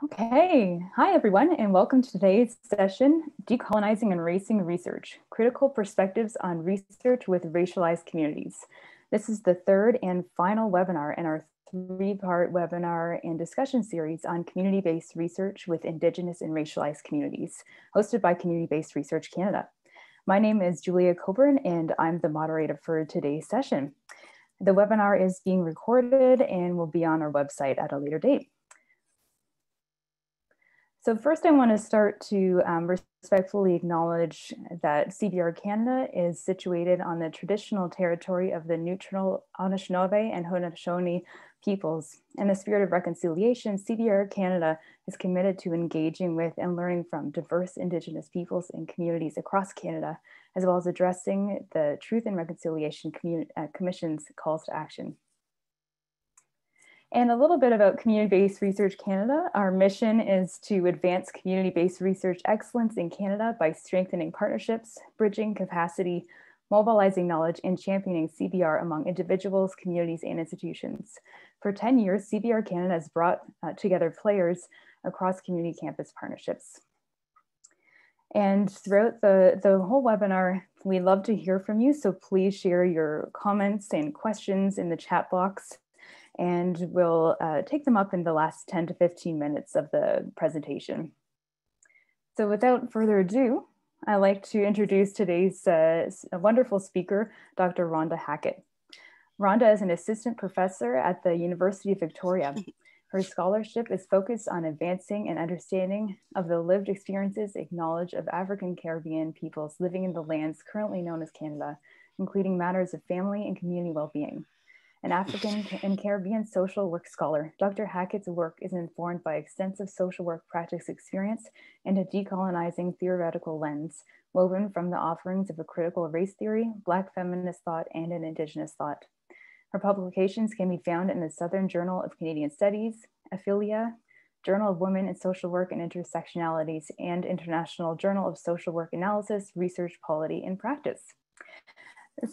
Okay, hi everyone, and welcome to today's session, Decolonizing and Racing Research, Critical Perspectives on Research with Racialized Communities. This is the third and final webinar in our three-part webinar and discussion series on community-based research with Indigenous and racialized communities, hosted by Community-Based Research Canada. My name is Julia Coburn, and I'm the moderator for today's session. The webinar is being recorded and will be on our website at a later date. So first I want to start to respectfully acknowledge that CBR Canada is situated on the traditional territory of the neutral Anishinaabe and Haudenosaunee peoples. In the spirit of reconciliation, CBR Canada is committed to engaging with and learning from diverse Indigenous peoples and communities across Canada, as well as addressing the Truth and Reconciliation Commission's calls to action. And a little bit about Community-Based Research Canada. Our mission is to advance community-based research excellence in Canada by strengthening partnerships, bridging capacity, mobilizing knowledge, and championing CBR among individuals, communities, and institutions. For 10 years, CBR Canada has brought together players across community campus partnerships. And throughout the whole webinar, we love to hear from you, so please share your comments and questions in the chat box, and we'll take them up in the last 10 to 15 minutes of the presentation. So without further ado, I'd like to introduce today's wonderful speaker, Dr. Rhonda Hackett. Rhonda is an assistant professor at the University of Victoria. Her scholarship is focused on advancing an understanding of the lived experiences and knowledge of African Caribbean peoples living in the lands currently known as Canada, including matters of family and community well-being. An African and Caribbean social work scholar, Dr. Hackett's work is informed by extensive social work practice experience and a decolonizing theoretical lens, woven from the offerings of a critical race theory, Black feminist thought, and an Indigenous thought. Her publications can be found in the Southern Journal of Canadian Studies, Aphilia, Journal of Women in Social Work and Intersectionalities, and International Journal of Social Work Analysis, Research, Polity, and Practice.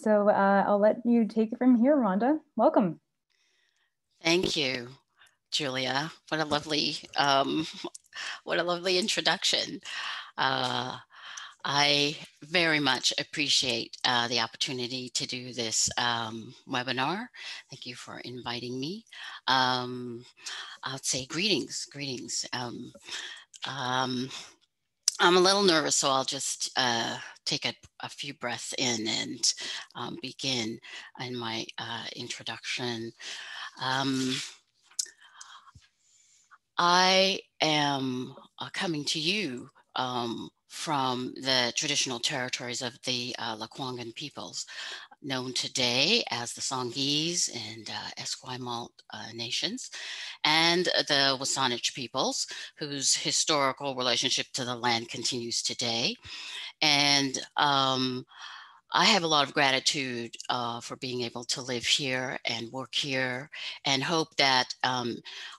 So I'll let you take it from here, Rhonda. Welcome. Thank you, Julia. What a lovely introduction. I very much appreciate the opportunity to do this webinar. Thank you for inviting me. I'll say greetings. I'm a little nervous, so I'll just take a few breaths in and begin in my introduction. I am coming to you from the traditional territories of the Lekwungen peoples, known today as the Songhees and Esquimalt nations, and the Wasanich peoples, whose historical relationship to the land continues today. And I have a lot of gratitude for being able to live here and work here, and hope that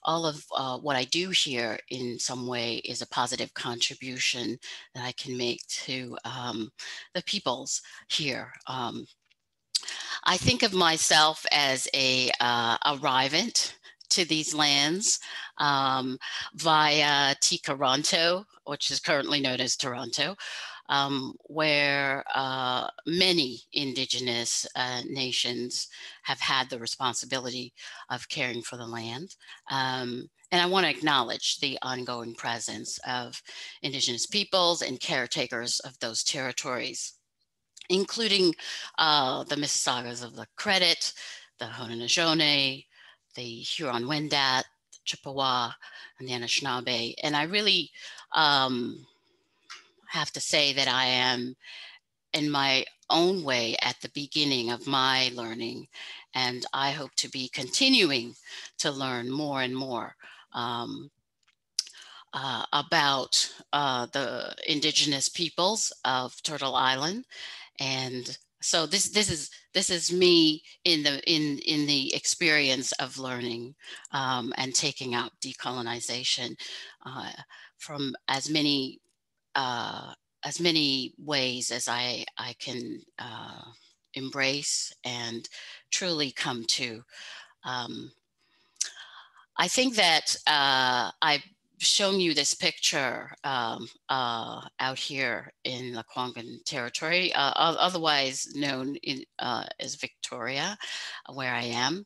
all of what I do here in some way is a positive contribution that I can make to the peoples here. I think of myself as a arrivant to these lands via Tkaronto, which is currently known as Toronto, where many Indigenous nations have had the responsibility of caring for the land. And I want to acknowledge the ongoing presence of Indigenous peoples and caretakers of those territories, including the Mississaugas of the Credit, the Haudenosaunee, the Huron-Wendat, the Chippewa, and the Anishinaabe. And I really have to say that I am, in my own way, at the beginning of my learning, and I hope to be continuing to learn more and more about the Indigenous peoples of Turtle Island. And so this is me in the experience of learning and taking up decolonization from as many ways as I can embrace and truly come to. I think that I shown you this picture out here in Lekwungen territory, otherwise known as Victoria, where I am,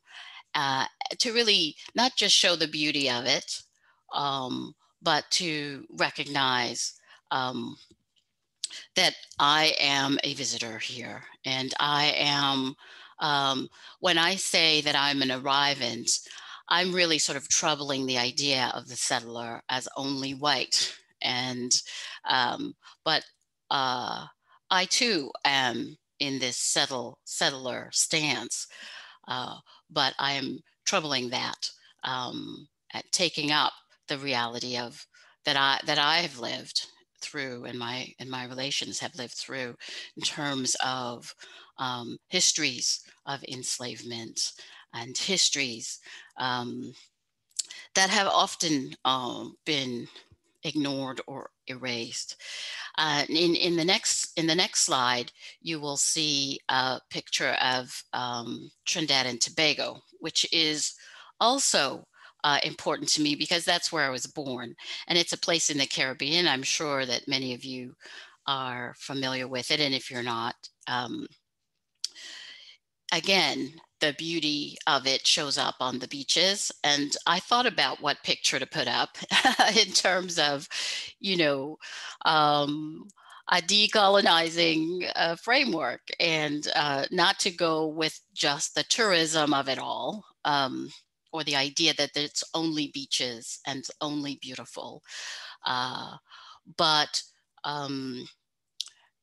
to really not just show the beauty of it, but to recognize that I am a visitor here. And I am, when I say that I'm an arrivant, I'm really sort of troubling the idea of the settler as only white. And, but I too am in this settler stance, but I am troubling that, at taking up the reality of that I have lived through, and my relations have lived through, in terms of histories of enslavement and histories that have often been ignored or erased. In the next slide, you will see a picture of Trinidad and Tobago, which is also important to me because that's where I was born, and it's a place in the Caribbean. I'm sure that many of you are familiar with it, and if you're not, again, the beauty of it shows up on the beaches. And I thought about what picture to put up in terms of, you know, a decolonizing framework, and not to go with just the tourism of it all, or the idea that it's only beaches and only beautiful. But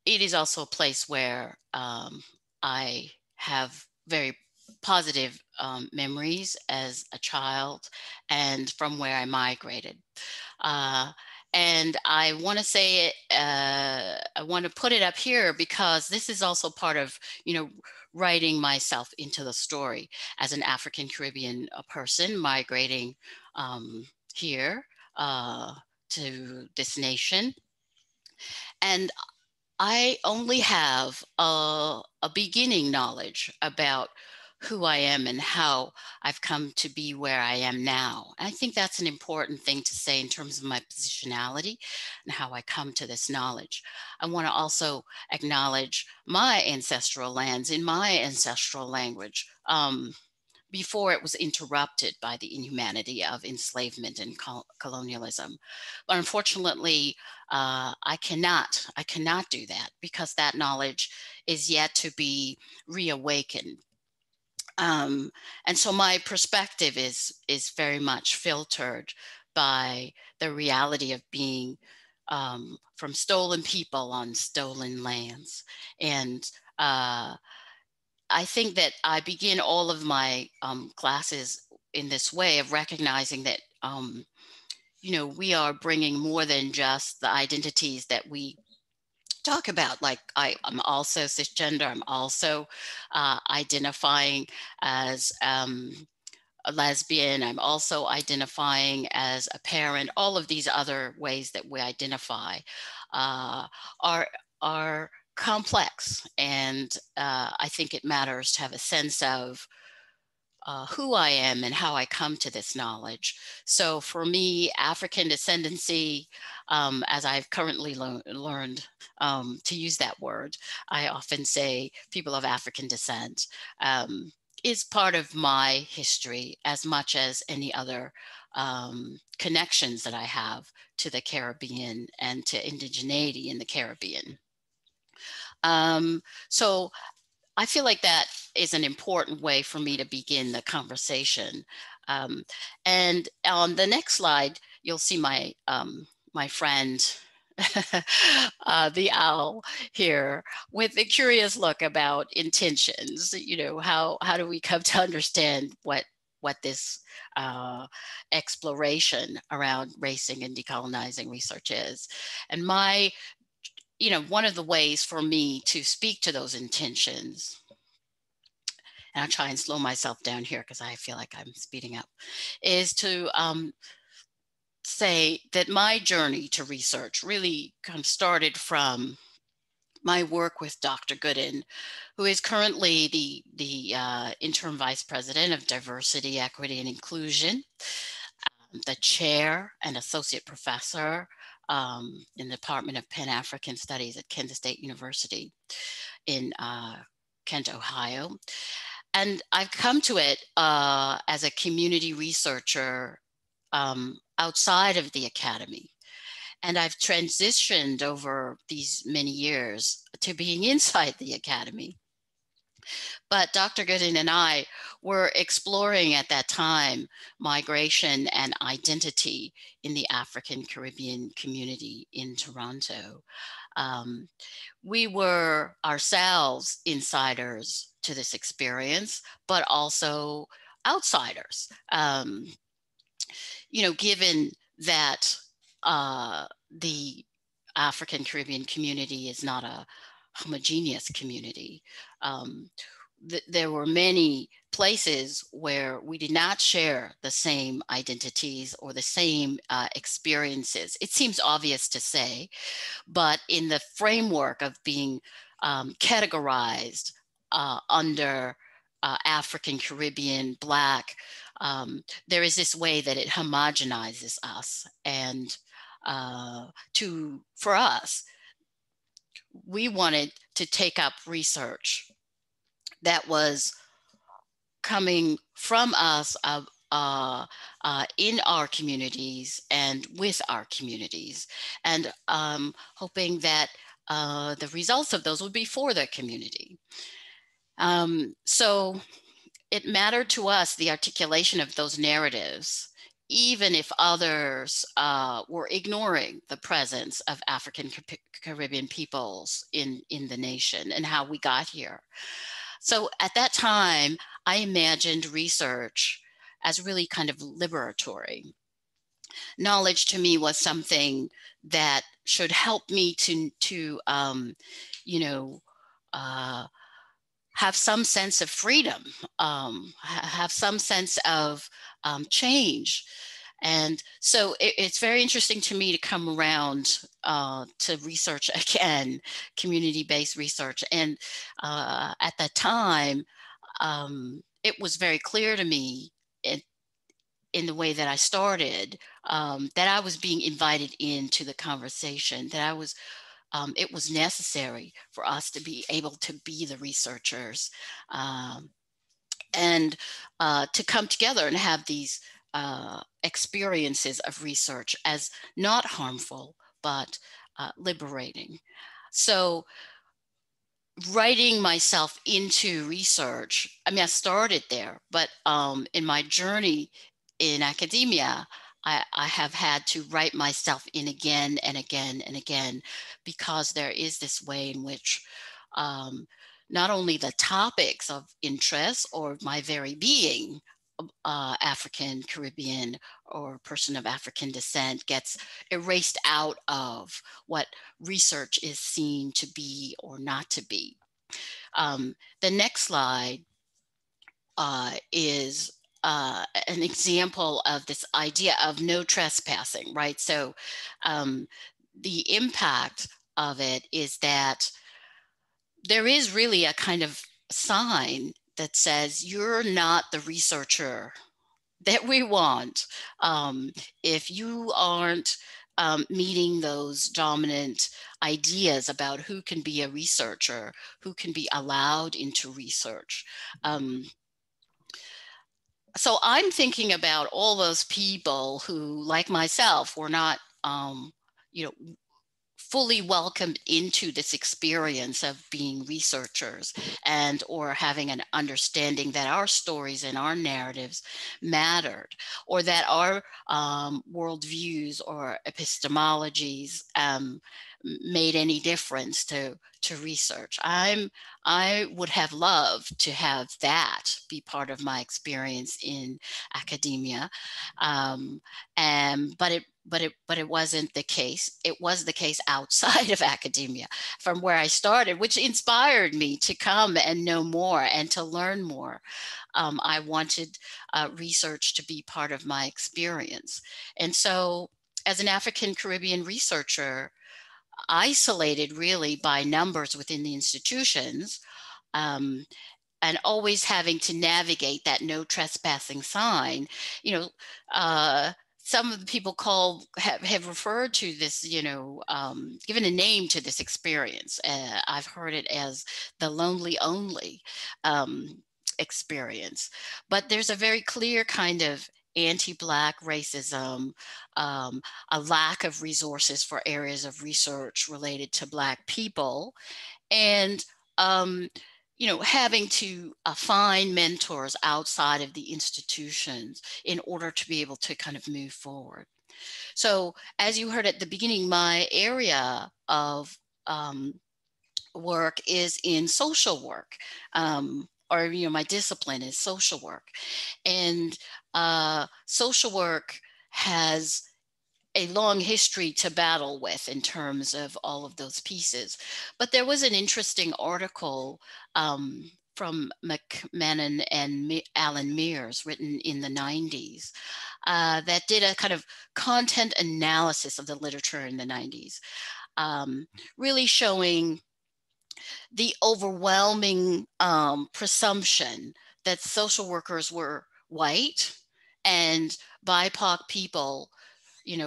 it is also a place where I have very positive memories as a child, and from where I migrated. And I want to say it, I want to put it up here because this is also part of, writing myself into the story as an African Caribbean person migrating here to this nation. And I only have a beginning knowledge about who I am and how I've come to be where I am now. And I think that's an important thing to say in terms of my positionality and how I come to this knowledge. I want to also acknowledge my ancestral lands in my ancestral language, before it was interrupted by the inhumanity of enslavement and colonialism. But unfortunately, I cannot do that because that knowledge is yet to be reawakened. And so my perspective is very much filtered by the reality of being from stolen people on stolen lands. And I think that I begin all of my classes in this way of recognizing that, we are bringing more than just the identities that we talk about. Like I'm also cisgender. I'm also identifying as a lesbian. I'm also identifying as a parent. All of these other ways that we identify are complex, and I think it matters to have a sense of who I am and how I come to this knowledge. So for me, African descendancy, as I've currently learned to use that word, I often say people of African descent, is part of my history as much as any other connections that I have to the Caribbean and to indigeneity in the Caribbean. So I feel like that is an important way for me to begin the conversation. And on the next slide, you'll see my my friend, the owl here, with a curious look about intentions. How do we come to understand what this exploration around racing and decolonizing research is? And one of the ways for me to speak to those intentions, and I'll try and slow myself down here because I feel like I'm speeding up, is to say that my journey to research really kind of started from my work with Dr. Gooden, who is currently the interim vice president of diversity, equity, and inclusion. the chair and associate professor in the Department of Pan-African Studies at Kansas State University in Kent, Ohio. And I've come to it as a community researcher outside of the academy. And I've transitioned over these many years to being inside the academy. But Dr. Gooding and I were exploring at that time migration and identity in the African Caribbean community in Toronto. We were ourselves insiders to this experience, but also outsiders. Given that the African Caribbean community is not a homogeneous community, there were many places where we did not share the same identities or the same experiences. It seems obvious to say, but in the framework of being categorized under African Caribbean, Black, there is this way that it homogenizes us. And for us, we wanted to take up research that was coming from us in our communities and with our communities, and hoping that the results of those would be for the community. So it mattered to us, the articulation of those narratives, even if others were ignoring the presence of African Caribbean peoples in the nation and how we got here. So at that time, I imagined research as really kind of liberatory. Knowledge to me was something that should help me to have some sense of freedom, have some sense of change. And so it's very interesting to me to come around to research again, community-based research. And at that time, it was very clear to me in the way that I started that I was being invited into the conversation, that it was necessary for us to be able to be the researchers and to come together and have these experiences of research as not harmful, but liberating. So writing myself into research, I mean, I started there, but in my journey in academia, I have had to write myself in again and again and again, because there is this way in which not only the topics of interest or my very being, African Caribbean or person of African descent, gets erased out of what research is seen to be or not to be. The next slide is an example of this idea of no trespassing, right? So the impact of it is that there is really a kind of sign that says you're not the researcher that we want if you aren't meeting those dominant ideas about who can be a researcher, who can be allowed into research. So I'm thinking about all those people who, like myself, were not, fully welcomed into this experience of being researchers and or having an understanding that our stories and our narratives mattered, or that our worldviews or epistemologies made any difference to research. I would have loved to have that be part of my experience in academia, but it wasn't the case. It was the case outside of academia, from where I started, which inspired me to come and know more and to learn more. I wanted research to be part of my experience. And so as an African Caribbean researcher, isolated really by numbers within the institutions, and always having to navigate that no trespassing sign, some of the people have referred to this, given a name to this experience. I've heard it as the lonely only experience. But there's a very clear kind of anti-Black racism, a lack of resources for areas of research related to Black people, and um, having to find mentors outside of the institutions in order to be able to kind of move forward. So as you heard at the beginning, my area of work is in social work. Or my discipline is social work, and social work has a long history to battle with in terms of all of those pieces. But there was an interesting article from McMahon and Alan Mears, written in the 90s, that did a kind of content analysis of the literature in the 90s, really showing the overwhelming presumption that social workers were white and BIPOC people,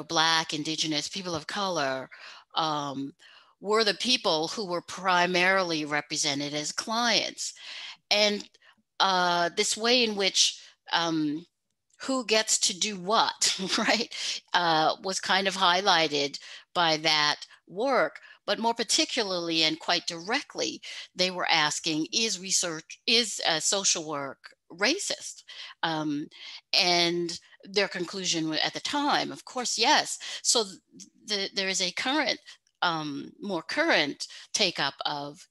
Black, Indigenous, people of color, were the people who were primarily represented as clients. And this way in which who gets to do what, right, was kind of highlighted by that work. But more particularly and quite directly, they were asking, is social work racist? And their conclusion at the time, of course, yes. So there is a more current take up of,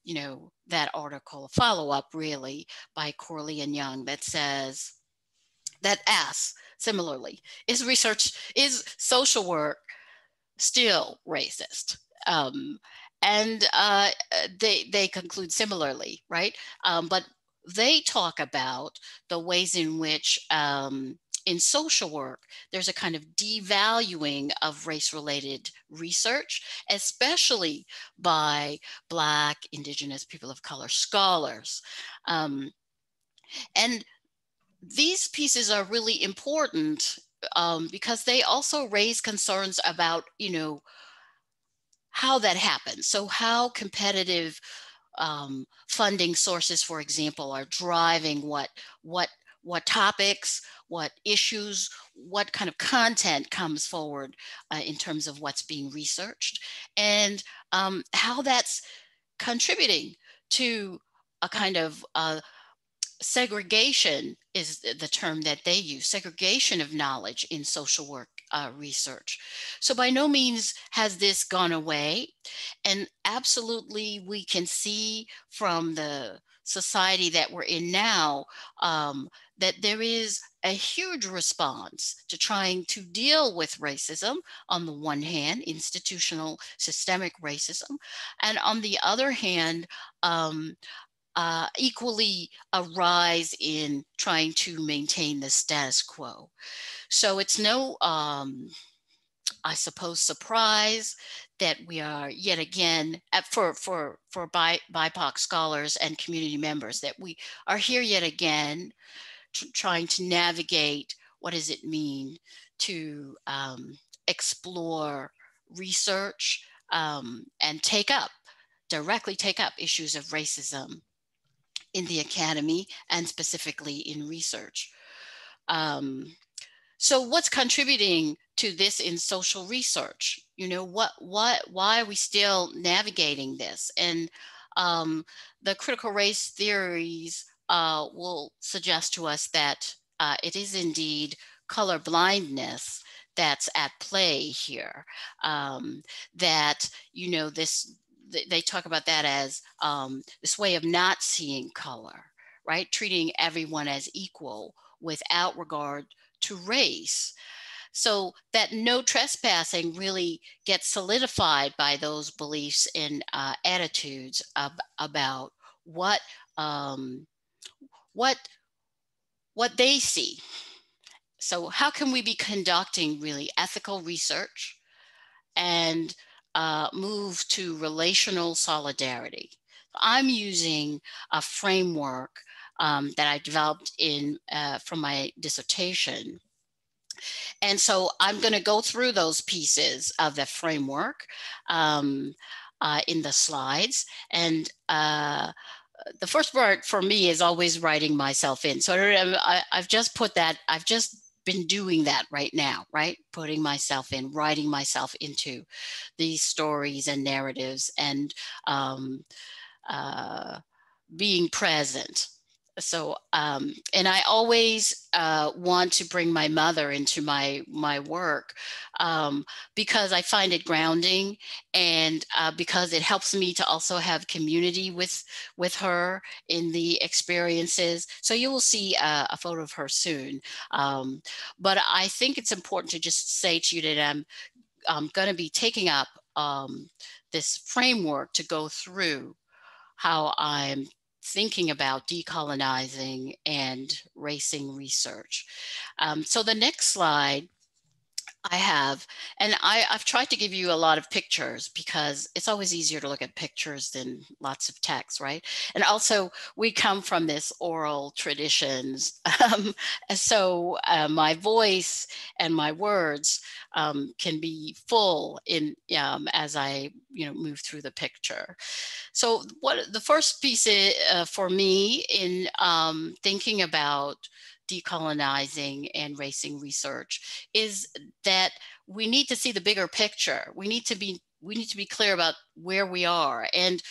that article, follow up really, by Corley and Young, that says, that asks similarly, is social work still racist? And they conclude similarly, right? But they talk about the ways in which in social work, there's a kind of devaluing of race-related research, especially by Black, Indigenous, people of color scholars. And these pieces are really important because they also raise concerns about, how that happens. So how competitive funding sources, for example, are driving what topics, what issues, what kind of content comes forward in terms of what's being researched, and how that's contributing to a kind of segregation is the term that they use, segregation of knowledge in social work research. So by no means has this gone away. And absolutely, we can see from the society that we're in now that there is a huge response to trying to deal with racism. On the one hand, institutional systemic racism, and on the other hand, equally a rise in trying to maintain the status quo. So it's no, I suppose, surprise that we are yet again, for BIPOC scholars and community members, that we are here yet again trying to navigate what does it mean to explore research and directly take up issues of racism in the academy and specifically in research. So what's contributing to this in social research? Why are we still navigating this? And the critical race theories will suggest to us that it is indeed color blindness that's at play here. That, they talk about that as this way of not seeing color, right? Treating everyone as equal without regard to race. So that no trespassing really gets solidified by those beliefs and attitudes about what they see. So how can we be conducting really ethical research and move to relational solidarity? I'm using a framework that I developed from my dissertation And so I'm going to go through those pieces of the framework um, in the slides. And the first part for me is always writing myself in. So I've just put that, I've just been doing that right now, right? Putting myself in, writing myself into these stories and narratives, and um, uh, being present. So, and I always want to bring my mother into my work because I find it grounding, and because it helps me to also have community with her in the experiences. So you will see a photo of her soon. But I think it's important to just say to you that I'm going to be taking up this framework to go through how I'm thinking about decolonizing and racing research. So the next slide I have, and I've tried to give you a lot of pictures because it's always easier to look at pictures than lots of text, right? And also, we come from this oral traditions. So my voice and my words can be full in as I move through the picture. So what the first piece is, for me in thinking about decolonizing and racing research is that we need to see the bigger picture. We need to be clear about where we are, and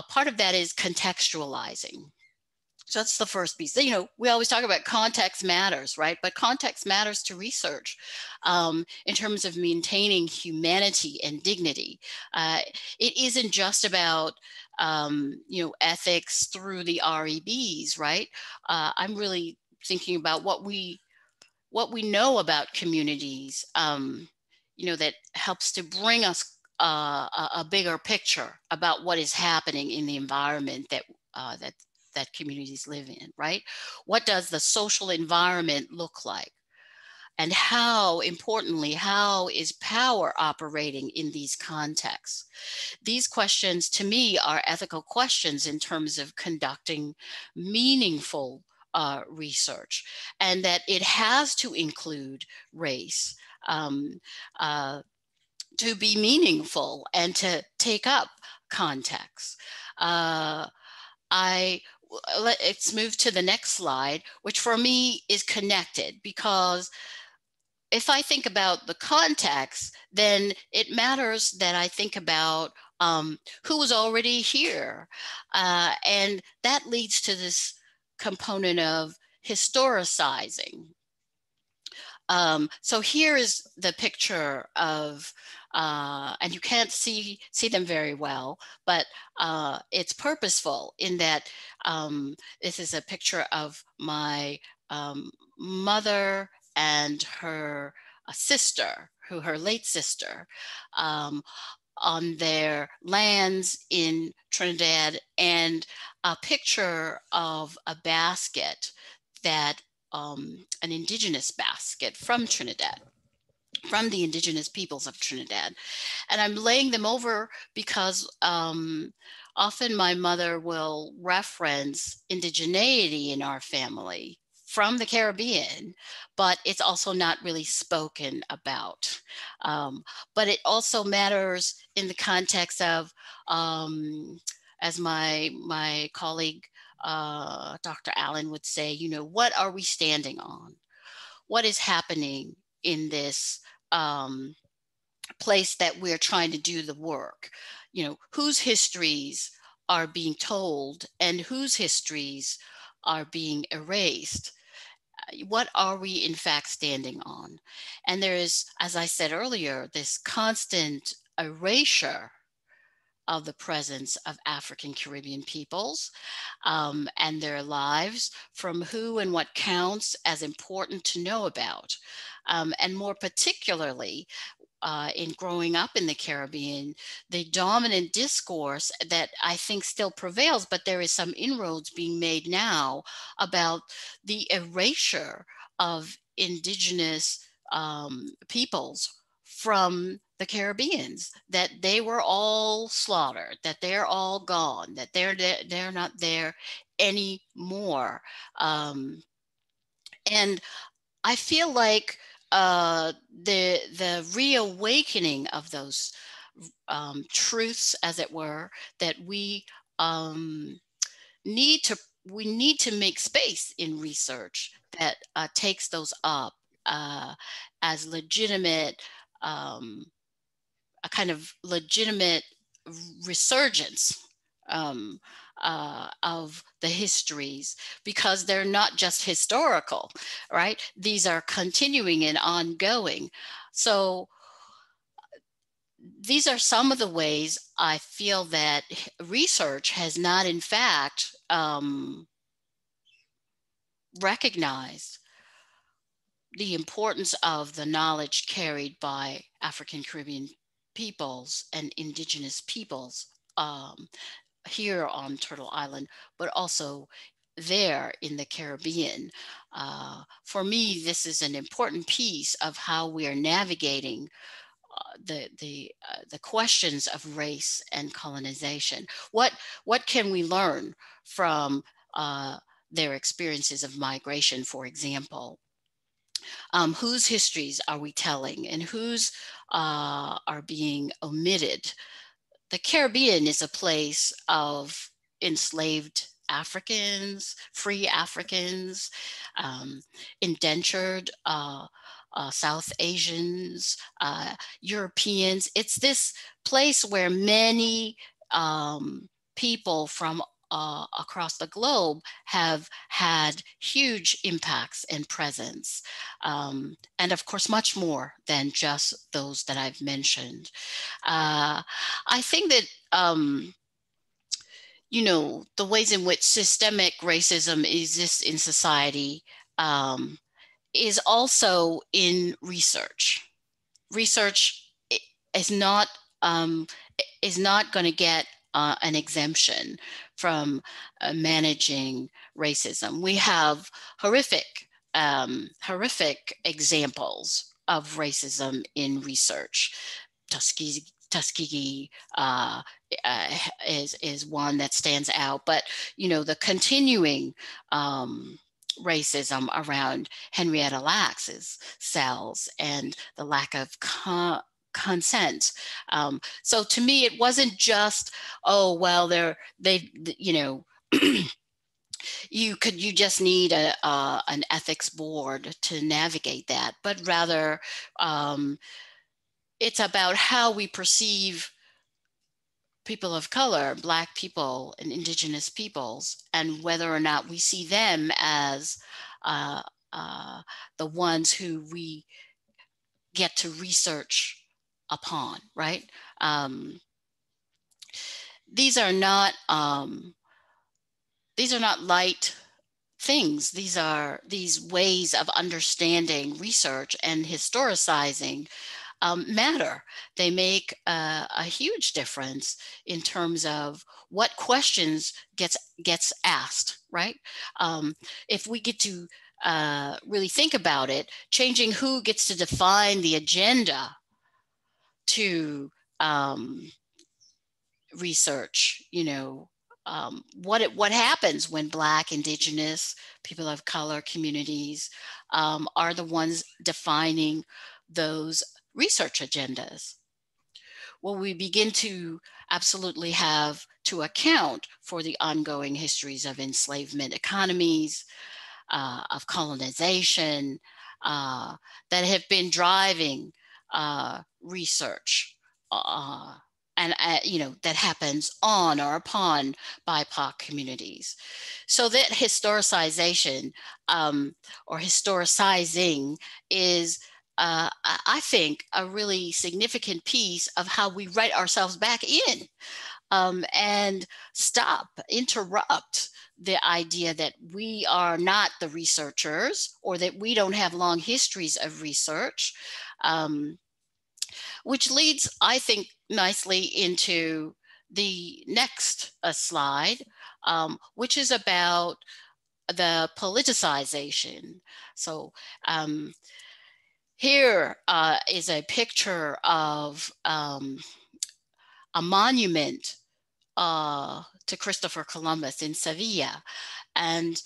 part of that is contextualizing. So that's the first piece. We always talk about context matters, right? But context matters to research in terms of maintaining humanity and dignity. It isn't just about ethics through the REBs, right? I'm really thinking about what we know about communities, that helps to bring us a bigger picture about what is happening in the environment that communities live in, right? What does the social environment look like? And how, importantly, how is power operating in these contexts? These questions, to me, are ethical questions in terms of conducting meaningful research, and that it has to include race um, uh, to be meaningful and to take up context. Let's move to the next slide, which for me is connected, because if I think about the context, then it matters that I think about who was already here. And that leads to this component of historicizing. So here is the picture of, and you can't see them very well, but it's purposeful in that this is a picture of my mother and her sister, her late sister, on their lands in Trinidad, and a picture of a basket that an indigenous basket from Trinidad, from the indigenous peoples of Trinidad. And I'm laying them over because often my mother will reference indigeneity in our family from the Caribbean, but it's also not really spoken about. But it also matters in the context of, as my colleague, Dr. Allen would say, what are we standing on? What is happening in this place that we're trying to do the work? Whose histories are being told and whose histories are being erased? What are we in fact standing on? And there is, as I said earlier, this constant erasure of the presence of African Caribbean peoples and their lives, from who and what counts as important to know about. And more particularly, in growing up in the Caribbean, the dominant discourse that I think still prevails, but there is some inroads being made now about the erasure of indigenous peoples from the Caribbeans, that they were all slaughtered, that they're all gone, that they're not there anymore. And I feel like the reawakening of those truths, as it were, that need to we need to make space in research that takes those up as legitimate, a kind of legitimate resurgence um, of the histories, because they're not just historical, right? These are continuing and ongoing. So these are some of the ways I feel that research has not, in fact, recognized the importance of the knowledge carried by African Caribbean peoples and indigenous peoples here on Turtle Island, but also there in the Caribbean. For me, this is an important piece of how we are navigating the questions of race and colonization. What can we learn from their experiences of migration, for example? Whose histories are we telling, and whose are being omitted? The Caribbean is a place of enslaved Africans, free Africans, indentured South Asians, Europeans. It's this place where many people from across the globe have had huge impacts and presence. And of course, much more than just those that I've mentioned. I think that, the ways in which systemic racism exists in society is also in research. Research is not going to get an exemption from managing racism. We have horrific examples of racism in research. Tuskegee is one that stands out, but the continuing racism around Henrietta Lacks's cells and the lack of consent. So to me, it wasn't just, oh well, you just need an ethics board to navigate that, but rather it's about how we perceive people of color, Black people and indigenous peoples, and whether or not we see them as the ones who we get to research upon, right? These are not light things. These ways of understanding research and historicizing matter. They make a huge difference in terms of what questions gets asked, right? If we get to really think about it, changing who gets to define the agenda to research, what happens when Black, Indigenous, people of color communities are the ones defining those research agendas. Well, we begin to absolutely have to account for the ongoing histories of enslavement economies, of colonization, that have been driving research, and that happens on or upon BIPOC communities. So that historicization or historicizing is, I think, a really significant piece of how we write ourselves back in and interrupt the idea that we are not the researchers, or that we don't have long histories of research, which leads, I think, nicely into the next slide, which is about the politicization. So here is a picture of a monument to Christopher Columbus in Sevilla. And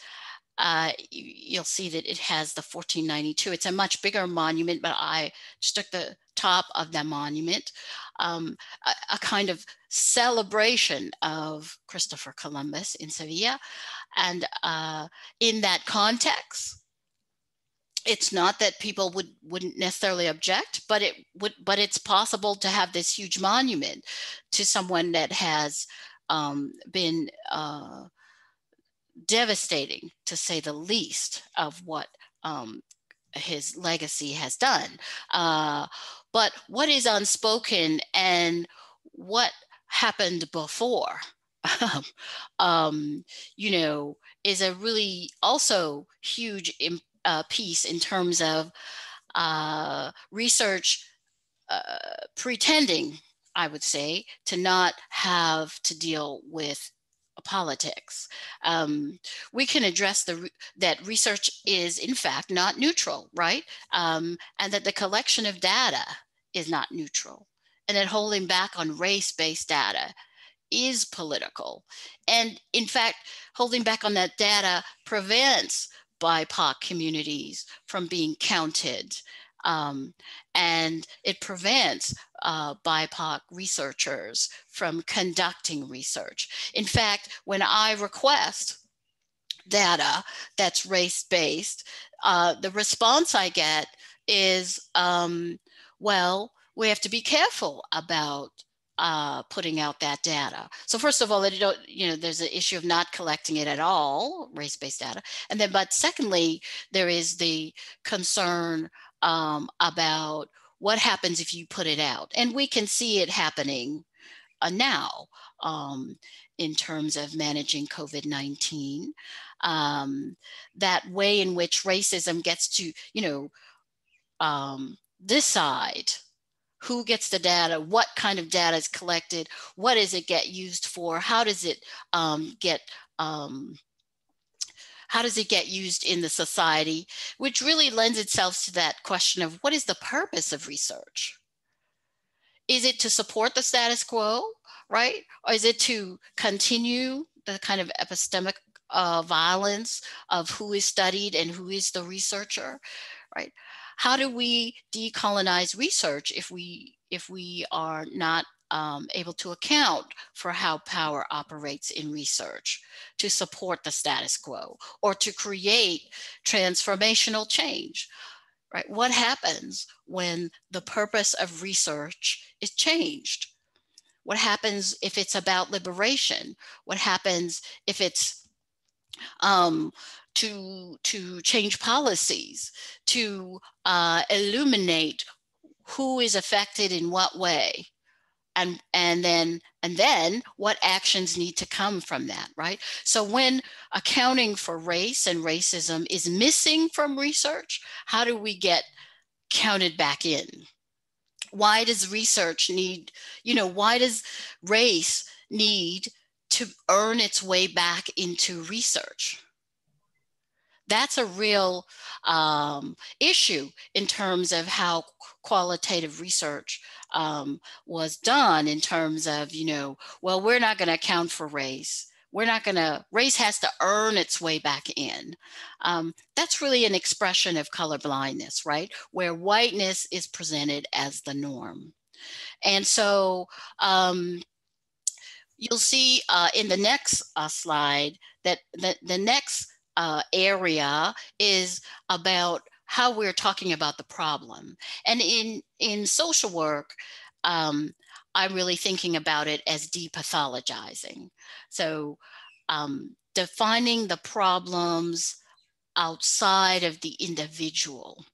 you'll see that it has the 1492. It's a much bigger monument, but I just took the top of the monument, a kind of celebration of Christopher Columbus in Sevilla. And in that context, it's not that people wouldn't necessarily object, but it's possible to have this huge monument to someone that has been devastating, to say the least, of what his legacy has done. But what is unspoken and what happened before, you know, is a really also huge piece in terms of research pretending, I would say, to not have to deal with politics. We can address that research is in fact not neutral, right? And that the collection of data is not neutral, and that holding back on race-based data is political. And in fact, holding back on that data prevents BIPOC communities from being counted. And it prevents BIPOC researchers from conducting research. In fact, when I request data that's race-based, the response I get is, well, we have to be careful about putting out that data. So first of all, there's an issue of not collecting it at all, race-based data. And then, but secondly, there is the concern about what happens if you put it out. And we can see it happening now in terms of managing COVID-19. That way in which racism gets to, decide who gets the data, what kind of data is collected, what does it get used for, how does it get used in the society, which really lends itself to that question of what is the purpose of research? Is it to support the status quo, right? Or is it to continue the kind of epistemic violence of who is studied and who is the researcher, right? How do we decolonize research if we are not able to account for how power operates in research to support the status quo or to create transformational change, right? What happens when the purpose of research is changed? What happens if it's about liberation? What happens if it's to change policies, to illuminate who is affected in what way, and then what actions need to come from that, right? So when accounting for race and racism is missing from research, how do we get counted back in? Why does research need, why does race need to earn its way back into research? That's a real issue in terms of how qualitative research was done, in terms of, well, we're not going to account for race. Race has to earn its way back in. That's really an expression of colorblindness, right? Where whiteness is presented as the norm. And so you'll see in the next slide that the next area is about how we're talking about the problem. And in social work, I'm really thinking about it as depathologizing. So defining the problems outside of the individual.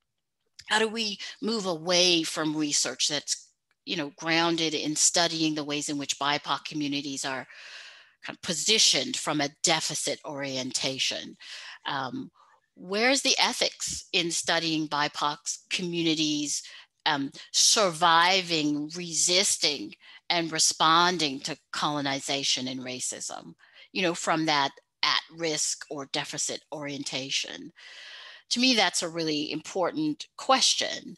How do we move away from research that's grounded in studying the ways in which BIPOC communities are kind of positioned from a deficit orientation? Where's the ethics in studying BIPOC communities surviving, resisting, and responding to colonization and racism, from that at-risk or deficit orientation? To me, that's a really important question,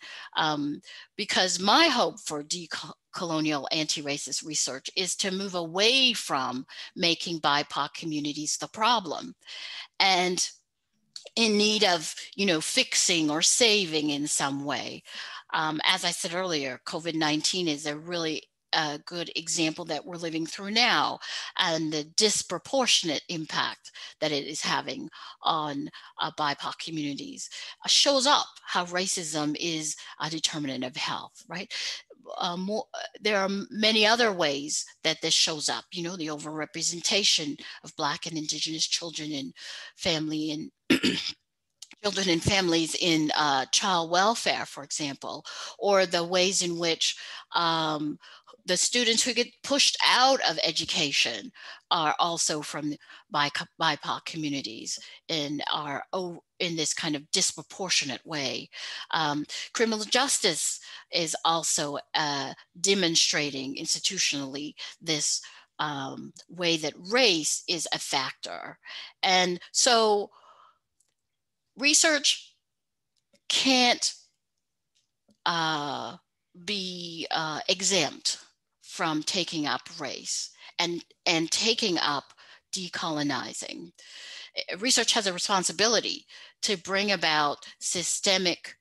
because my hope for decolonial anti-racist research is to move away from making BIPOC communities the problem, and in need of, fixing or saving in some way. As I said earlier, COVID-19 is a really good example that we're living through now, and the disproportionate impact that it is having on BIPOC communities shows up how racism is a determinant of health, right? There are many other ways that this shows up, the overrepresentation of Black and Indigenous children and family and children and families in child welfare, for example, or the ways in which the students who get pushed out of education are also from BIPOC communities and are in this kind of disproportionate way. Criminal justice is also demonstrating institutionally this way that race is a factor. And so research can't be exempt from taking up race and taking up decolonizing. Research has a responsibility to bring about systemic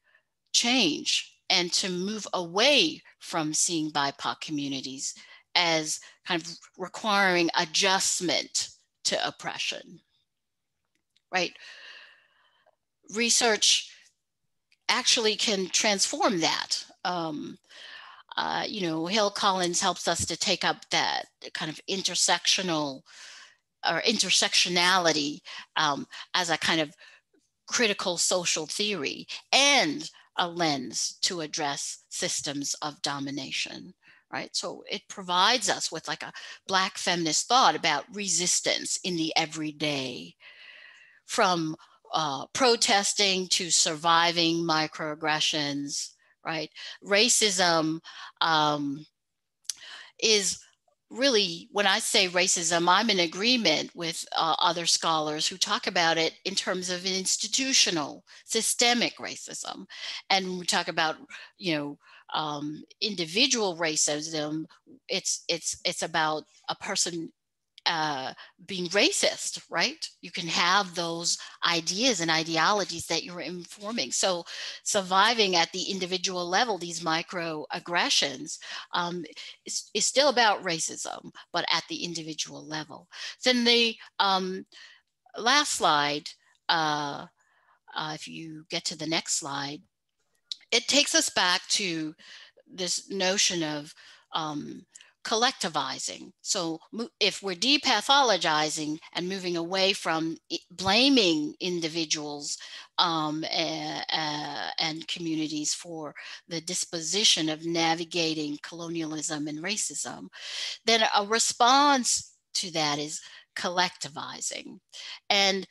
change and to move away from seeing BIPOC communities as kind of requiring adjustment to oppression, right? Research actually can transform that. Hill Collins helps us to take up that kind of intersectional or intersectionality as a kind of critical social theory and a lens to address systems of domination, right? So it provides us with like a Black feminist thought about resistance in the everyday, from protesting to surviving microaggressions, right? Racism is really, when I say racism, I'm in agreement with other scholars who talk about it in terms of institutional, systemic racism. And when we talk about, individual racism, it's about a person being racist, right? You can have those ideas and ideologies that you're informing. So surviving at the individual level, these microaggressions is still about racism, but at the individual level. Then the last slide, if you get to the next slide, it takes us back to this notion of collectivizing. So if we're depathologizing and moving away from blaming individuals and communities for the disposition of navigating colonialism and racism, then a response to that is collectivizing. And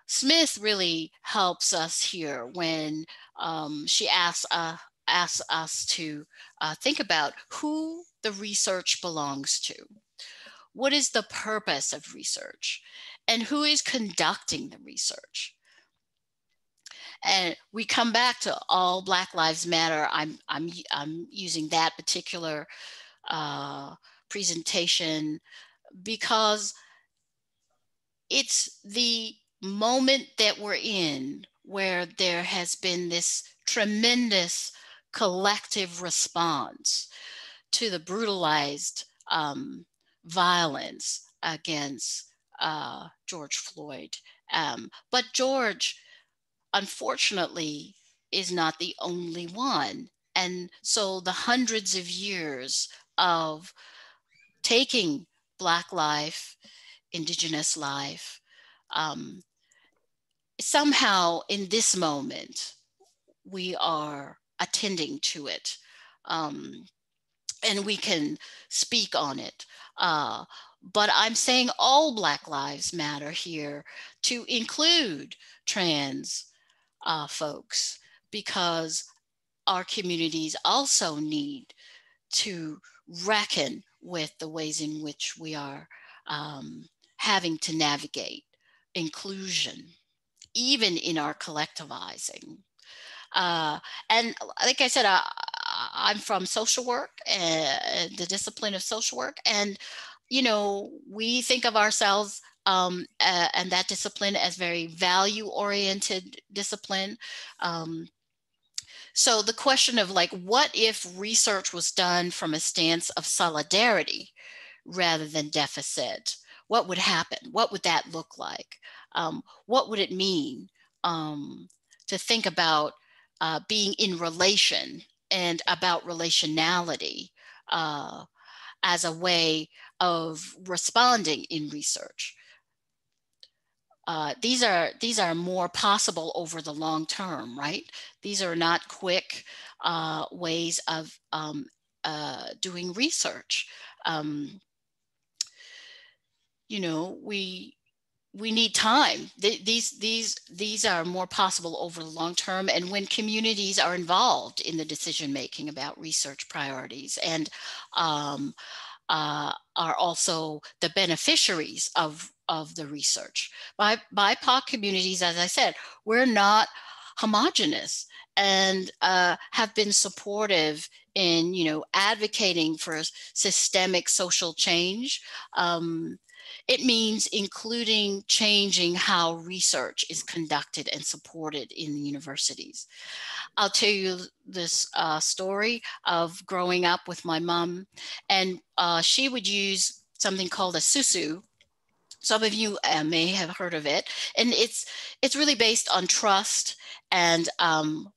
Smith really helps us here when she asks us to think about who the research belongs to. What is the purpose of research? And who is conducting the research? And we come back to All Black Lives Matter. I'm using that particular presentation because it's the moment that we're in where there has been this tremendous collective response to the brutalized violence against George Floyd. But George, unfortunately, is not the only one. And so the hundreds of years of taking Black life, Indigenous life, somehow in this moment, we are attending to it, and we can speak on it. But I'm saying all Black lives matter here to include trans folks, because our communities also need to reckon with the ways in which we are having to navigate inclusion, even in our collectivizing. And like I said, I'm from social work, the discipline of social work. And, we think of ourselves and that discipline as very value-oriented discipline. So the question of like, what if research was done from a stance of solidarity rather than deficit? What would happen? What would that look like? What would it mean to think about being in relation and about relationality as a way of responding in research? These are more possible over the long term, right? These are not quick ways of doing research. You know, we need time. These are more possible over the long term, and when communities are involved in the decision making about research priorities, and are also the beneficiaries of the research. BIPOC communities, as I said, we're not homogenous, and have been supportive in, you know, advocating for systemic social change. It means including changing how research is conducted and supported in the universities. I'll tell you this story of growing up with my mom, and she would use something called a susu. Some of you may have heard of it, and it's really based on trust and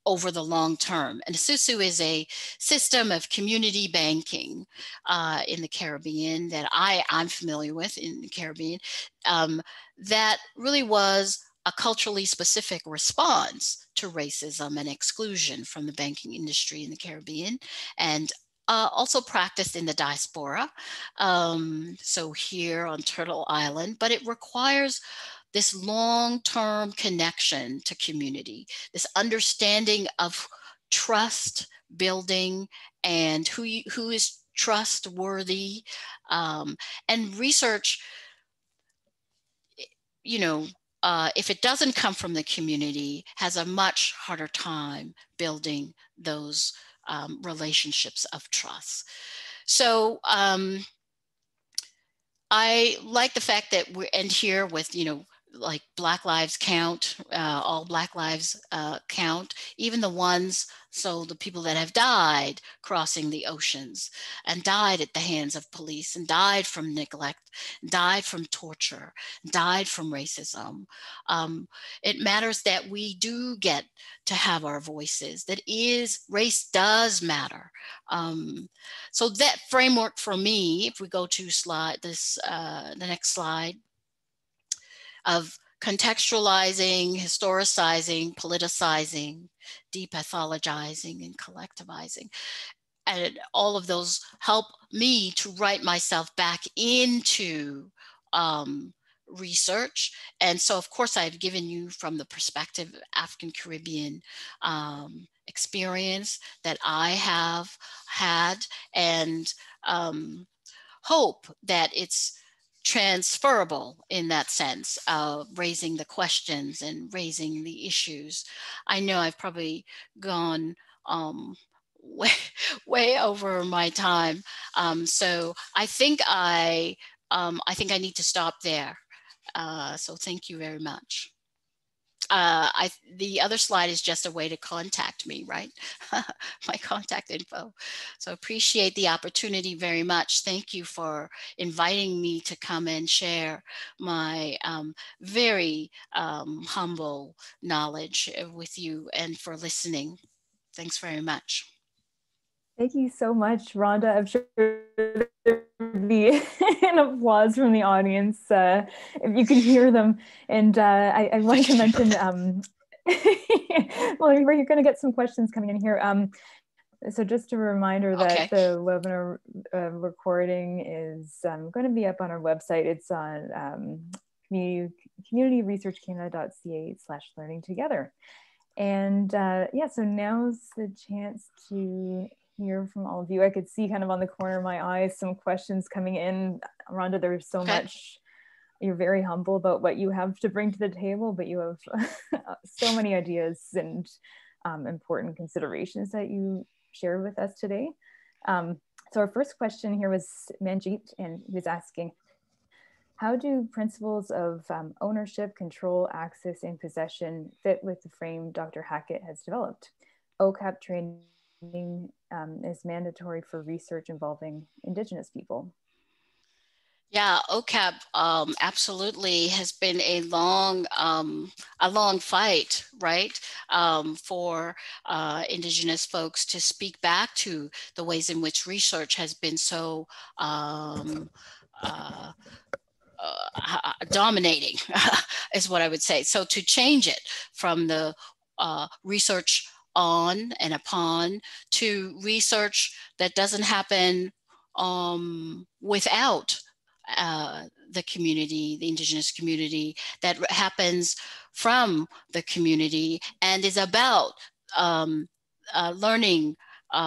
over the long term. And susu is a system of community banking in the Caribbean that I'm familiar with in the Caribbean, that really was a culturally specific response to racism and exclusion from the banking industry in the Caribbean, and also practiced in the diaspora, so here on Turtle Island, but it requires this long-term connection to community, this understanding of trust building and who is trustworthy, and research, you know, if it doesn't come from the community, has a much harder time building those relationships of trust. So I like the fact that we end here with, you know, like Black Lives Count, all Black lives count, even the ones, so the people that have died crossing the oceans and died at the hands of police and died from neglect, died from torture, died from racism. It matters that we do get to have our voices, that race does matter. So that framework for me, if we go to the next slide, of contextualizing, historicizing, politicizing, depathologizing, and collectivizing. And all of those help me to write myself back into research. And so, of course, I've given you from the perspective of African Caribbean experience that I have had, and hope that it's transferable in that sense of raising the questions and raising the issues. I know I've probably gone way over my time, so I think I need to stop there. So thank you very much. The other slide is just a way to contact me, right? My contact info. So appreciate the opportunity very much. Thank you for inviting me to come and share my very humble knowledge with you, and for listening. Thanks very much. Thank you so much, Rhonda. I'm sure there'd be an applause from the audience if you could hear them. And I wanted to mention, well, you're going to get some questions coming in here. So just a reminder that the webinar recording is going to be up on our website. It's on communityresearchcanada.ca/learning together. And yeah, so now's the chance to hear from all of you. I could see kind of on the corner of my eyes some questions coming in. Rhonda, there's so much. You're very humble about what you have to bring to the table, but you have so many ideas and important considerations that you shared with us today. So our first question here was Manjeet, and he was asking, How do principles of ownership, control, access, and possession fit with the frame Dr. Hackett has developed? OCAP training is mandatory for research involving Indigenous people. Yeah, OCAP absolutely has been a long fight, right, for Indigenous folks to speak back to the ways in which research has been so uh, dominating, is what I would say. So to change it from the research on and upon to research that doesn't happen without the community, the Indigenous community, that happens from the community and is about learning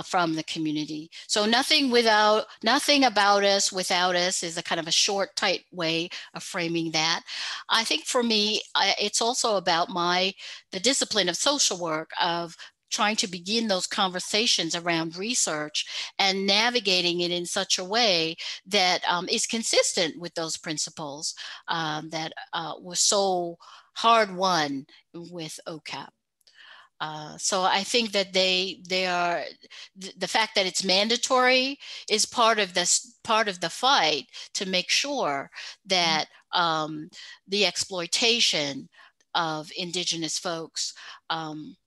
from the community. So nothing about us without us is a kind of a short, tight way of framing that. I think for me, it's also about the discipline of social work, of trying to begin those conversations around research and navigating it in such a way that is consistent with those principles that were so hard won with OCAP. So I think that they are, the fact that it's mandatory is part of the fight to make sure that the exploitation of Indigenous folks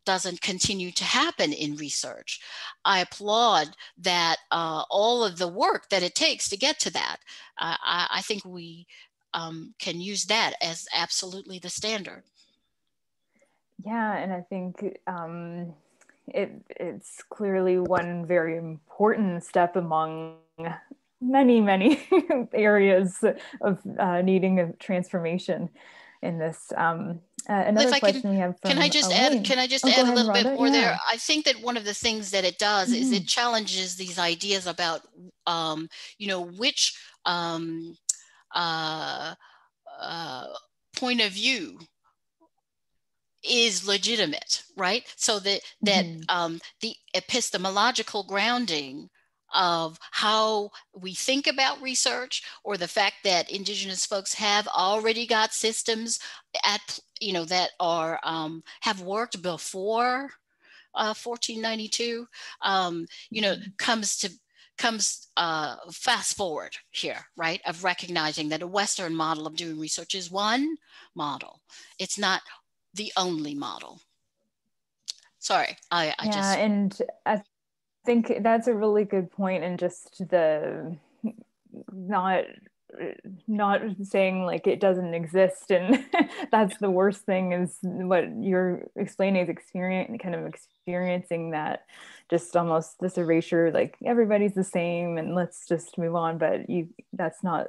doesn't continue to happen in research. I applaud that all of the work that it takes to get to that. I think we can use that as absolutely the standard. Yeah, and I think it's clearly one very important step among many, many areas of needing a transformation in this. Another question we have from can I just Elaine. add a little bit more there? Yeah. I think that one of the things that it does is it challenges these ideas about, which point of view is legitimate, right? So that the epistemological grounding of how we think about research, or the fact that Indigenous folks have already got systems that are have worked before 1492, comes fast forward here, right? Of recognizing that a Western model of doing research is one model. It's not the only model. Sorry, and I think that's a really good point, and just the not saying like it doesn't exist and that's the worst thing, is what you're explaining is experiencing that just almost this erasure, like everybody's the same and let's just move on, but that's not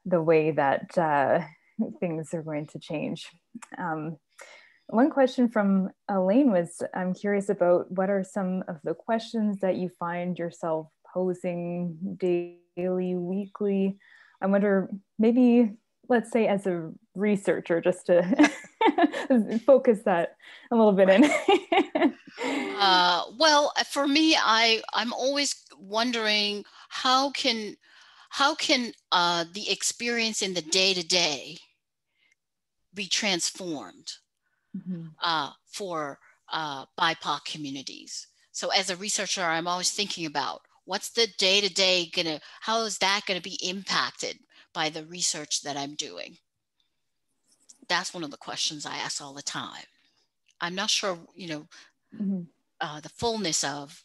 the way that things are going to change. One question from Elaine was, I'm curious about what are some of the questions that you find yourself posing daily, weekly? I wonder, maybe, let's say as a researcher, just to focus that a little bit in. Well, for me, I'm always wondering how can the experience in the day-to-day be transformed for BIPOC communities. So as a researcher, I'm always thinking about what's the day-to-day how is that gonna be impacted by the research that I'm doing? That's one of the questions I ask all the time. I'm not sure, the fullness of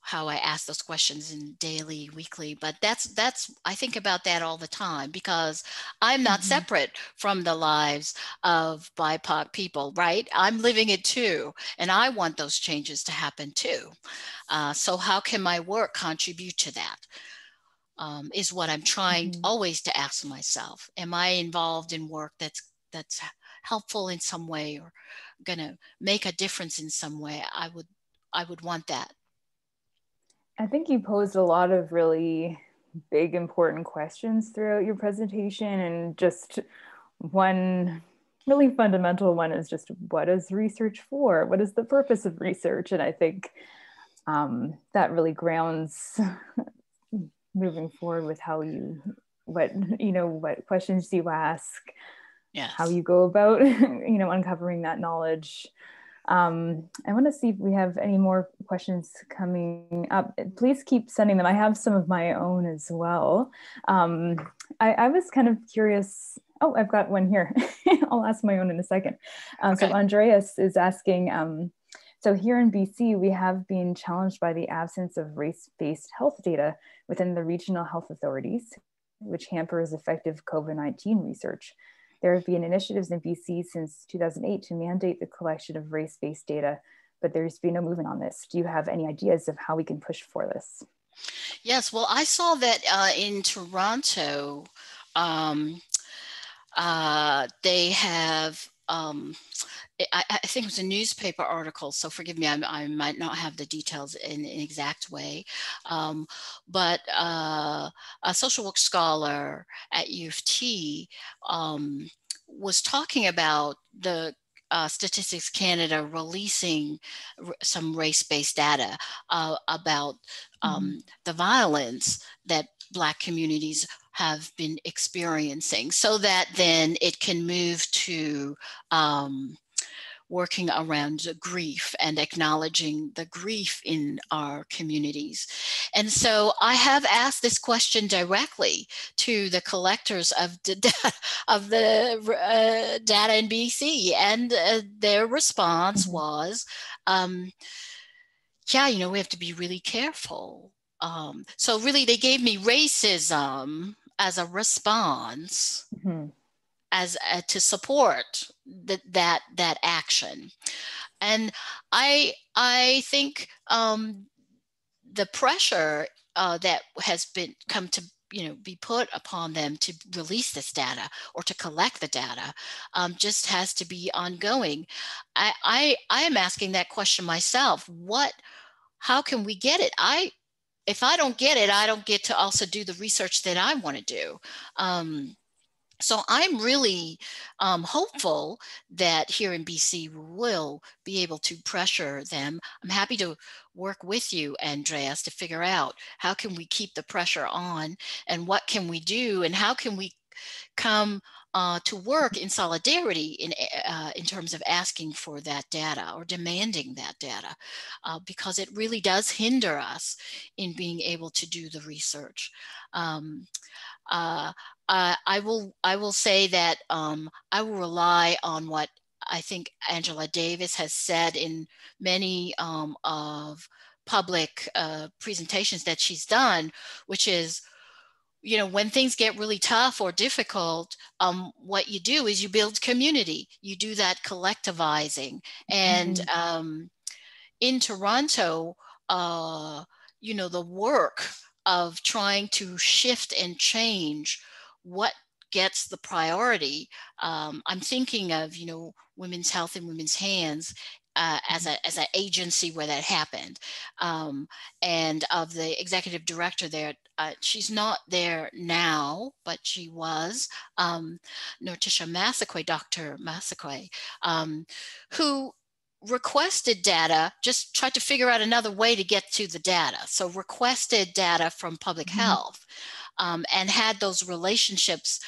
how I ask those questions in daily, weekly, but I think about that all the time, because I'm not separate from the lives of BIPOC people, right? I'm living it too, and I want those changes to happen too. So how can my work contribute to that? Is what I'm trying always to ask myself. Am I involved in work that's helpful in some way, or gonna make a difference in some way? I would want that. I think you posed a lot of really big, important questions throughout your presentation. And just one really fundamental one is just, what is research for? What is the purpose of research? And I think that really grounds moving forward with how you what questions do you ask, how Yes. you go about, uncovering that knowledge. I want to see if we have any more questions coming up. Please keep sending them. I have some of my own as well. I was kind of curious. Oh, I've got one here. I'll ask my own in a second. Okay. So Andreas is asking, so here in BC, we have been challenged by the absence of race-based health data within the regional health authorities, which hampers effective COVID-19 research. There have been initiatives in BC since 2008 to mandate the collection of race-based data, but there's been no movement on this. Do you have any ideas of how we can push for this? Yes, well, I saw that in Toronto, they have, I think it was a newspaper article, so forgive me, I might not have the details in an exact way, but a social work scholar at U of T was talking about the Statistics Canada releasing some race-based data about the violence that Black communities have been experiencing, so that then it can move to working around grief and acknowledging the grief in our communities. And so I have asked this question directly to the collectors of the data in BC, and their response was, yeah, we have to be really careful. So really, they gave me racism as a response, as to support that action. And I think the pressure that has come to be put upon them to release this data or to collect the data just has to be ongoing. I am asking that question myself. How can we get it? If I don't get it, I don't get to also do the research that I want to do. So I'm really hopeful that here in BC we will be able to pressure them. I'm happy to work with you, Andreas, to figure out how can we keep the pressure on, and what can we do, and how can we come to work in solidarity in terms of asking for that data or demanding that data, because it really does hinder us in being able to do the research. I will say that I will rely on what I think Angela Davis has said in many of public presentations that she's done, which is, when things get really tough or difficult, what you do is you build community. You do that collectivizing. And in Toronto, the work of trying to shift and change what gets the priority. I'm thinking of, Women's Health in Women's Hands as an agency where that happened, and of the executive director there. She's not there now, but she was, Nortisha Massaquoi, Dr. Massaquoi, who requested data, just tried to figure out another way to get to the data. So requested data from public health, and had those relationships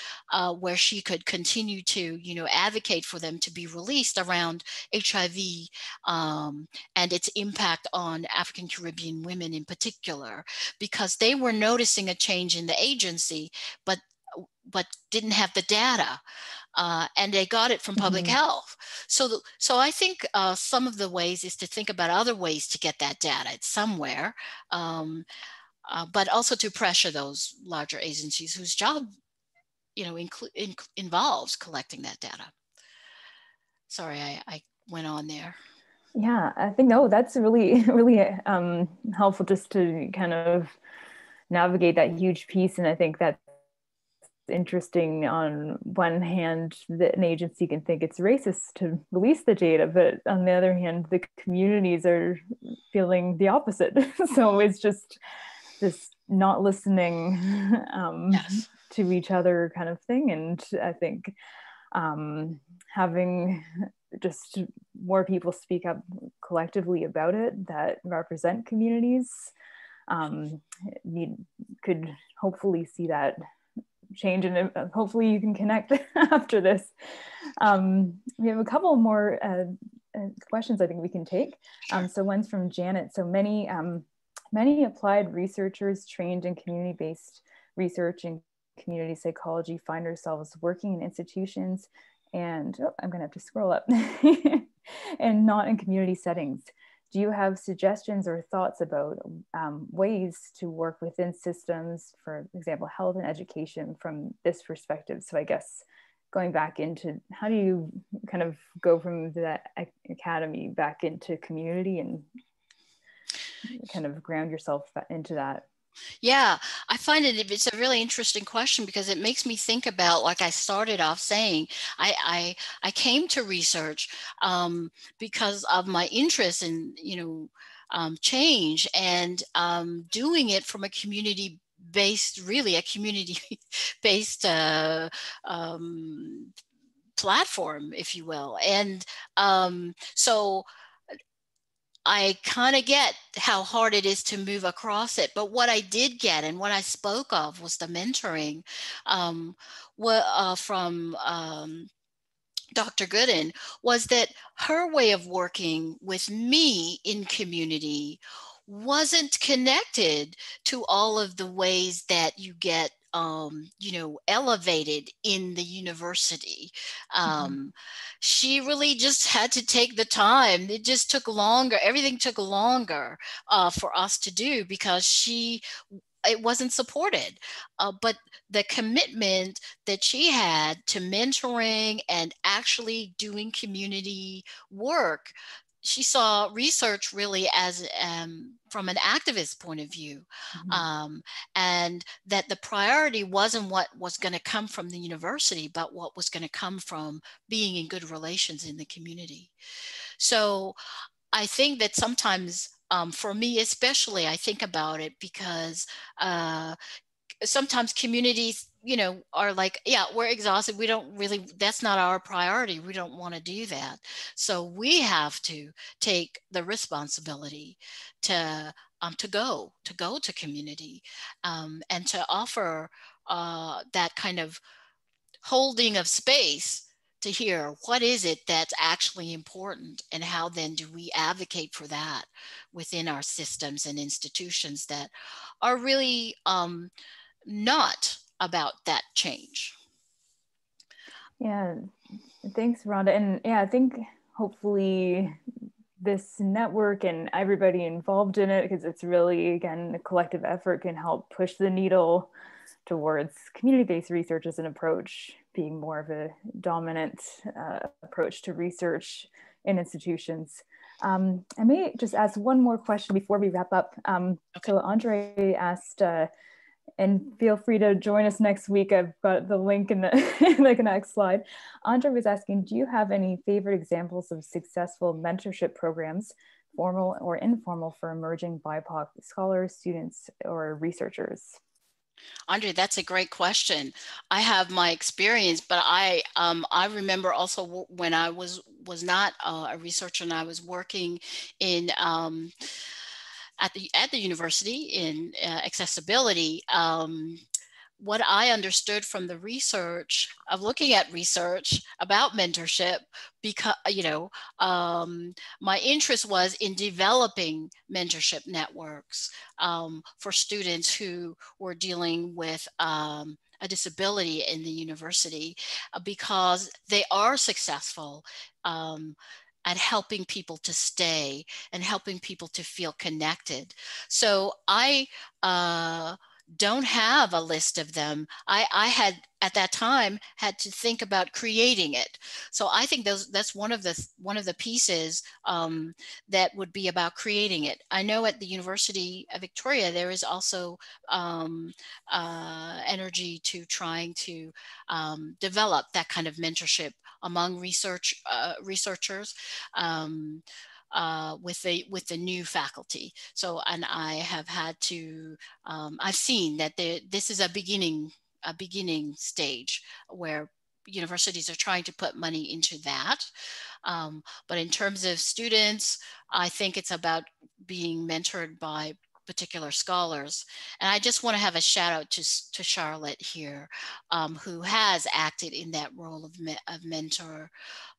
where she could continue to, advocate for them to be released around HIV and its impact on African Caribbean women in particular, because they were noticing a change in the agency, but didn't have the data. And they got it from public health. So I think some of the ways is to think about other ways to get that data. It's somewhere, but also to pressure those larger agencies whose job, involves collecting that data. Sorry, I went on there. Yeah, I think, no, that's really, really helpful just to kind of navigate that huge piece. And I think that's interesting. On one hand, that an agency can think it's racist to release the data, but on the other hand, the communities are feeling the opposite. So it's just this not listening Yes. to each other kind of thing. And I think having just more people speak up collectively about it that represent communities could hopefully see that change, and hopefully you can connect after this. We have a couple more questions I think we can take. So one's from Janet. So many applied researchers trained in community-based research and community psychology find ourselves working in institutions and, I'm gonna have to scroll up, and not in community settings. Do you have suggestions or thoughts about ways to work within systems, for example, health and education from this perspective? So I guess going back into how do you kind of go from that academy back into community and kind of ground yourself into that? Yeah, I find it's a really interesting question because it makes me think about, like I started off saying, I came to research because of my interest in, change, and doing it from a community based, really a community based platform, if you will. And so I kind of get how hard it is to move across it. But what I did get and what I spoke of was the mentoring from Dr. Gooden, was that her way of working with me in community wasn't connected to all of the ways that you get elevated in the university. She really just had to take the time. It just took longer. Everything took longer for us to do because it wasn't supported. But the commitment that she had to mentoring and actually doing community work, she saw research really as from an activist point of view, and that the priority wasn't what was going to come from the university, but what was going to come from being in good relations in the community. So I think that sometimes, for me especially, I think about it because sometimes communities, are like, yeah, we're exhausted. We don't really, that's not our priority. We don't want to do that. So we have to take the responsibility to go to community, and to offer that kind of holding of space to hear what is it that's actually important, and how then do we advocate for that within our systems and institutions that are really not about that change. Yeah, thanks, Rhonda. And yeah, I think hopefully this network and everybody involved in it, because it's really, again, a collective effort, can help push the needle towards community-based research as an approach being more of a dominant approach to research in institutions. I may just ask one more question before we wrap up. Okay. So Andre asked, and feel free to join us next week. I've got the link in the, in the next slide. Andre was asking, do you have any favorite examples of successful mentorship programs, formal or informal, for emerging BIPOC scholars, students, or researchers? Andre, that's a great question. I have my experience, but I remember also when I was not a researcher and I was working in at the university in accessibility. What I understood from the research of looking at research about mentorship, because my interest was in developing mentorship networks for students who were dealing with a disability in the university, because they are successful at helping people to stay and helping people to feel connected. So I don't have a list of them. I had at that time had to think about creating it. So I think that's one of the pieces that would be about creating it. I know at the University of Victoria there is also energy to trying to develop that kind of mentorship among researchers. With the new faculty. So, and I have had to, I've seen that this is a beginning stage where universities are trying to put money into that. But in terms of students, I think it's about being mentored by particular scholars. And I just want to have a shout out to Charlotte here, who has acted in that role of mentor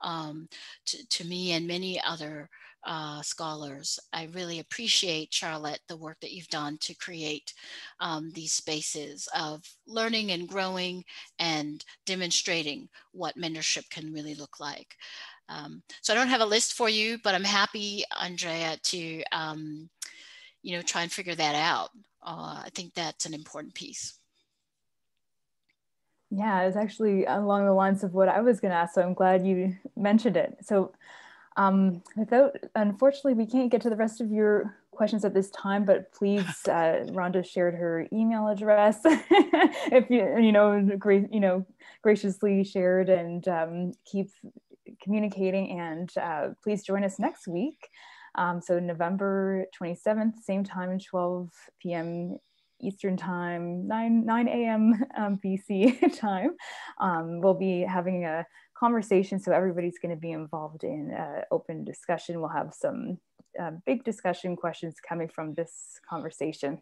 to me and many other scholars. I really appreciate, Charlotte, the work that you've done to create these spaces of learning and growing and demonstrating what mentorship can really look like. So I don't have a list for you, but I'm happy, Andrea, to try and figure that out. I think that's an important piece. Yeah, it's actually along the lines of what I was going to ask, so I'm glad you mentioned it. So unfortunately, we can't get to the rest of your questions at this time, but please, Rhonda shared her email address. If graciously shared, and keep communicating, and please join us next week. So November 27th, same time, 12 p.m. Eastern time, 9 a.m. BC time. We'll be having a conversation, so everybody's going to be involved in open discussion. We'll have some big discussion questions coming from this conversation.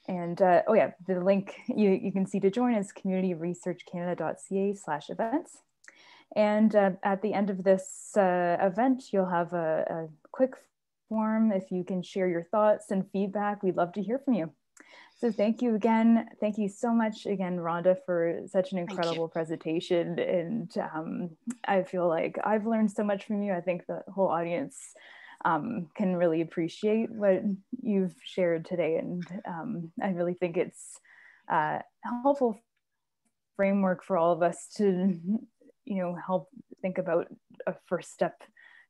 And the link you can see to join is communityresearchcanada.ca/events. And at the end of this event, you'll have a quick form. If you can share your thoughts and feedback, we'd love to hear from you. So thank you again. Thank you so much again, Rhonda, for such an incredible presentation. And I feel like I've learned so much from you. I think the whole audience can really appreciate what you've shared today. And I really think it's a helpful framework for all of us to help think about a first step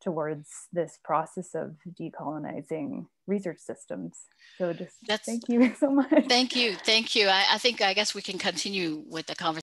towards this process of decolonizing research systems. So thank you so much. Thank you. I guess we can continue with the conversation